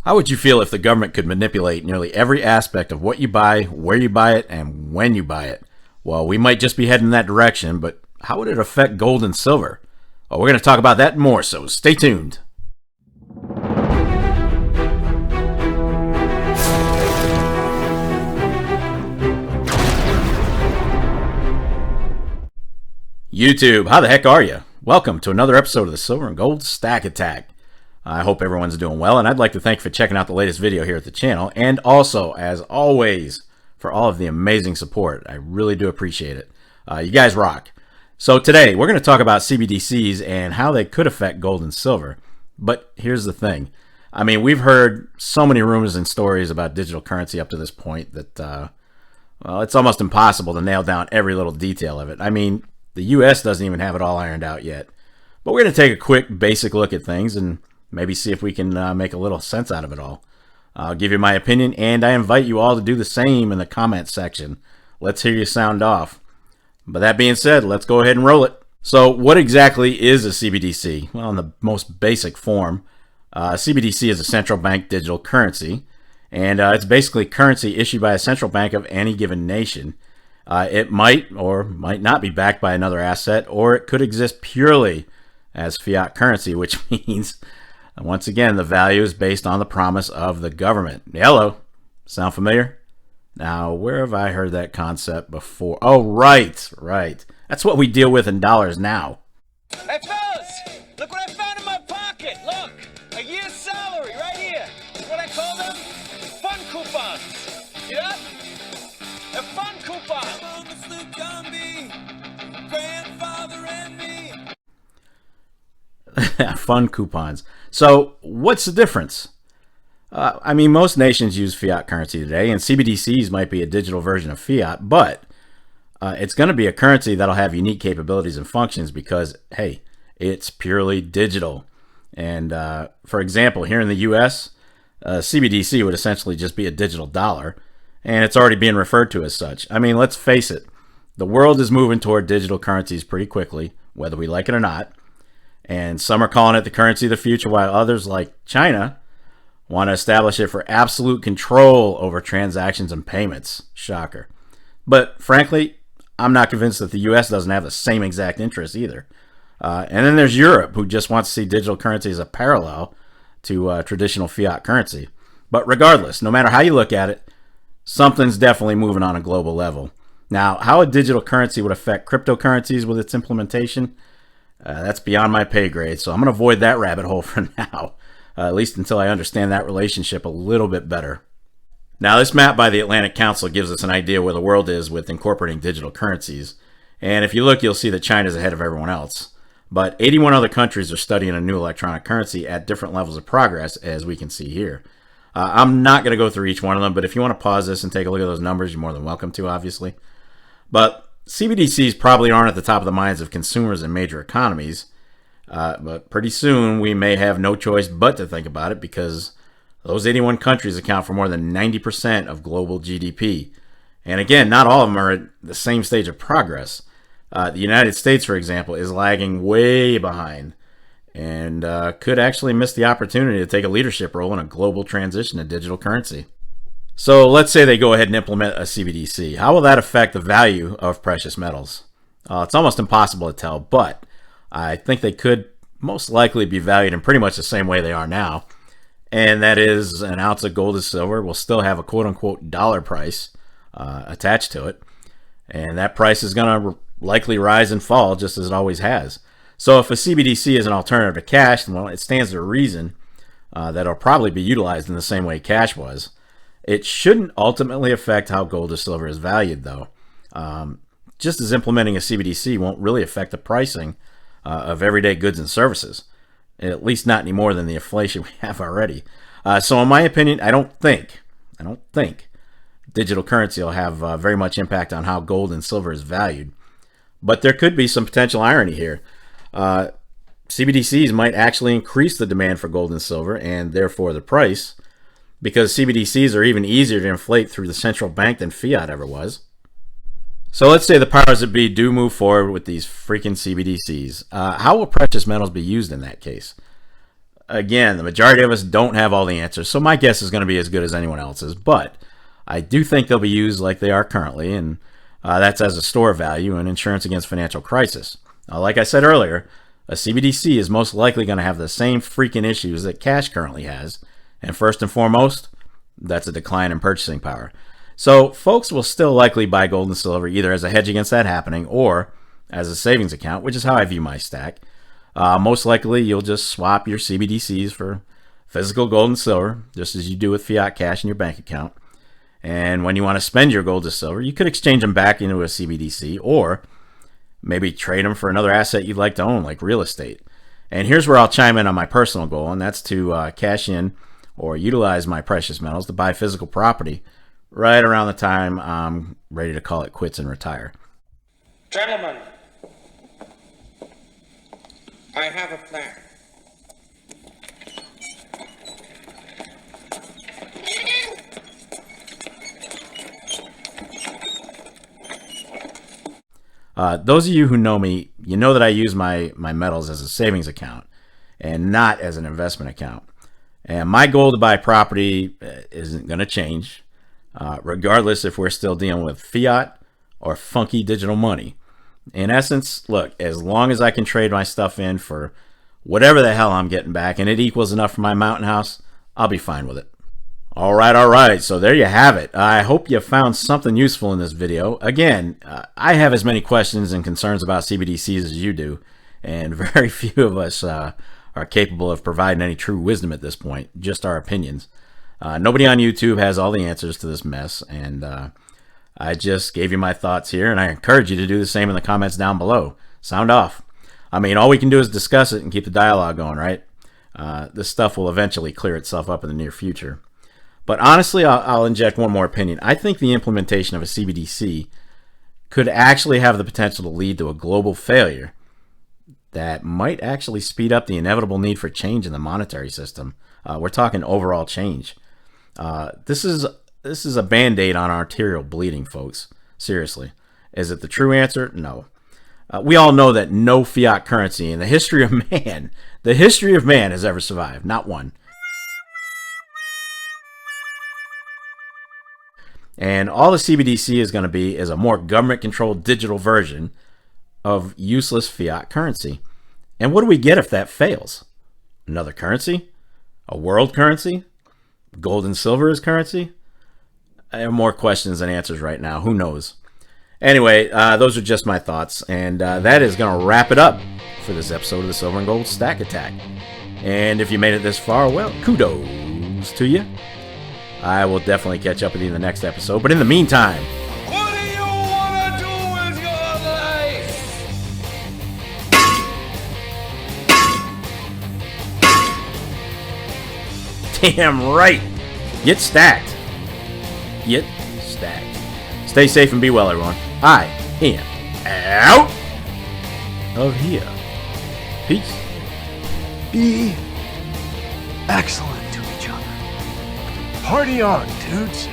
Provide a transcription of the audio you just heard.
How would you feel if the government could manipulate nearly every aspect of what you buy, where you buy it, and when you buy it? Well, we might just be heading in that direction, but how would it affect gold and silver? Well, we're going to talk about that and more, so stay tuned. YouTube, how the heck are you? Welcome to another episode of the Silver and Gold Stack Attack. I hope everyone's doing well, and I'd like to thank you for checking out the latest video here at the channel, and also, as always, for all of the amazing support. I really do appreciate it. You guys rock. So today, we're going to talk about CBDCs and how they could affect gold and silver. But here's the thing. I mean, we've heard so many rumors and stories about digital currency up to this point that, well, it's almost impossible to nail down every little detail of it. I mean, the US doesn't even have it all ironed out yet. But we're going to take a quick, basic look at things and maybe see if we can make a little sense out of it all. I'll give you my opinion, and I invite you all to do the same in the comment section. Let's hear you sound off. But that being said, let's go ahead and roll it. So what exactly is a CBDC? Well, in the most basic form, CBDC is a central bank digital currency, and it's basically currency issued by a central bank of any given nation. It might or might not be backed by another asset, or it could exist purely as fiat currency, which means, once again, the value is based on the promise of the government. Hello. Sound familiar? Now, where have I heard that concept before? Oh, right. That's what we deal with in dollars now. Hey, fellas! Look what I found in my pocket! Look! A year's salary right here! What I call them? Fun coupons! Yeah? A fun coupon! Grandfather and me! Fun coupons. So, what's the difference? I mean, most nations use fiat currency today, and CBDCs might be a digital version of fiat, but it's going to be a currency that'll have unique capabilities and functions because, hey, it's purely digital. And for example, here in the US, CBDC would essentially just be a digital dollar, and it's already being referred to as such. I mean, let's face it, the world is moving toward digital currencies pretty quickly, whether we like it or not. And some are calling it the currency of the future, while others, like China, want to establish it for absolute control over transactions and payments. Shocker. But frankly, I'm not convinced that the US doesn't have the same exact interest either. And then there's Europe, who just wants to see digital currency as a parallel to traditional fiat currency. But regardless, no matter how you look at it, something's definitely moving on a global level. Now, how a digital currency would affect cryptocurrencies with its implementation, that's beyond my pay grade, so I'm going to avoid that rabbit hole for now, at least until I understand that relationship a little bit better. Now, this map by the Atlantic Council gives us an idea where the world is with incorporating digital currencies, and if you look, you'll see that China's ahead of everyone else. But 81 other countries are studying a new electronic currency at different levels of progress, as we can see here. I'm not going to go through each one of them, but if you want to pause this and take a look at those numbers, you're more than welcome to, obviously. But CBDCs probably aren't at the top of the minds of consumers in major economies, but pretty soon we may have no choice but to think about it because those 81 countries account for more than 90% of global GDP. And again, not all of them are at the same stage of progress. The United States, for example, is lagging way behind and could actually miss the opportunity to take a leadership role in a global transition to digital currency. So let's say they go ahead and implement a CBDC. How will that affect the value of precious metals? It's almost impossible to tell, but I think they could most likely be valued in pretty much the same way they are now. And that is, an ounce of gold or silver will still have a quote-unquote dollar price attached to it. And that price is going to likely rise and fall just as it always has. So if a CBDC is an alternative to cash, well, it stands to reason that it'll probably be utilized in the same way cash was. It shouldn't ultimately affect how gold or silver is valued, though. Just as implementing a CBDC won't really affect the pricing of everyday goods and services, at least not any more than the inflation we have already. So in my opinion, I don't think digital currency will have very much impact on how gold and silver is valued. But there could be some potential irony here. CBDCs might actually increase the demand for gold and silver and therefore the price, because CBDCs are even easier to inflate through the central bank than fiat ever was. So let's say the powers that be do move forward with these freaking CBDCs. How will precious metals be used in that case? Again, the majority of us don't have all the answers, so my guess is going to be as good as anyone else's, but I do think they'll be used like they are currently, and that's as a store of value and insurance against financial crisis. Like I said earlier, a CBDC is most likely going to have the same freaking issues that cash currently has, and first and foremost, that's a decline in purchasing power. So folks will still likely buy gold and silver either as a hedge against that happening or as a savings account, which is how I view my stack. Most likely, you'll just swap your CBDCs for physical gold and silver, just as you do with fiat cash in your bank account. And when you want to spend your gold or silver, you could exchange them back into a CBDC or maybe trade them for another asset you'd like to own, like real estate. And here's where I'll chime in on my personal goal, and that's to cash in or utilize my precious metals to buy physical property right around the time I'm ready to call it quits and retire. Gentlemen, I have a plan. Those of you who know me, you know that I use my metals as a savings account and not as an investment account. And my goal to buy property isn't going to change, regardless if we're still dealing with fiat or funky digital money. In essence, look, as long as I can trade my stuff in for whatever the hell I'm getting back and it equals enough for my mountain house, I'll be fine with it. All right. So there you have it. I hope you found something useful in this video. Again, I have as many questions and concerns about CBDCs as you do, and very few of us are capable of providing any true wisdom at this point, just our opinions. Nobody on YouTube has all the answers to this mess, and I just gave you my thoughts here, and I encourage you to do the same in the comments down below. Sound off. I mean, all we can do is discuss it and keep the dialogue going, right? This stuff will eventually clear itself up in the near future. But honestly, I'll inject one more opinion. I think the implementation of a CBDC could actually have the potential to lead to a global failure that might actually speed up the inevitable need for change in the monetary system. We're talking overall change. This is a band-aid on arterial bleeding, folks. Seriously. Is it the true answer? No. We all know that no fiat currency in the history of man has ever survived. Not one. And all the CBDC is going to be is a more government-controlled digital version of useless fiat currency. And what do we get if that fails? Another currency? A world currency? Gold and silver is currency? I have more questions than answers right now. Who knows? Anyway, those are just my thoughts. And that is going to wrap it up for this episode of the Silver and Gold Stack Attack. And if you made it this far, well, kudos to you. I will definitely catch up with you in the next episode. But in the meantime, What do you want to do with your life? damn right, get stacked. Get stacked. Stay safe and be well, everyone. I am out of here. Peace. Be excellent to each other. Party on, dudes.